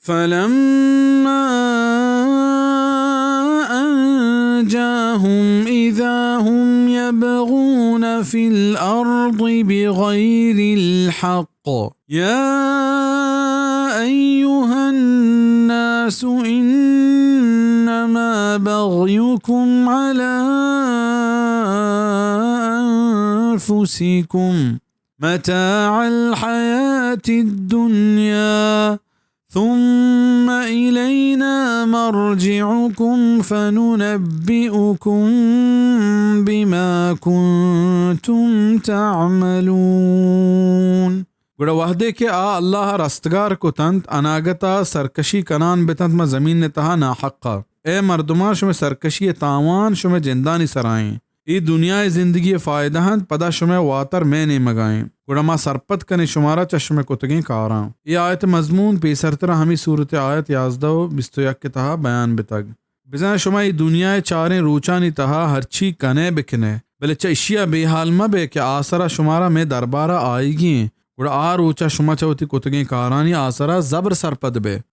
فلما أنجاهم إذا هم يبغون في الأرض بغير الحق يا أيها الناس إنما بغيكم على أنفسكم متاع الحياة الدنيا ثم إلينا مرجعكم فننبئكم بما كنتم تعملون. गुड़ा वहदे के आ अल्लाह रस्तगार को तंत अनागता सरकशी कनान बेतंत में जमीन ने तहा ना हक्का ए मर्दुमा शुमे सरकशी तावान शुमे जिंदानी सराएं ई दुनिया जिंदगी फायदा हंत पदा शुमे वातर में नहीं मगाएं गुड़ा मा सरपत कने शुमारा चश्मे कुतगे कारां। ये आयत मजमून पेसरतरा हमी सूरत आयत 11-21 के तहा बयान बेतग बिजा शुमा ई दुनिया चारें रूचानी तहा हरची कने बिकने बले चशिया बेहाल मबे के आसरा शुमारा में दरबारा आएगी गुड़ा आ रोचा शुमा चौथी कुतगे कारानी आसरा जबर सरपद बे।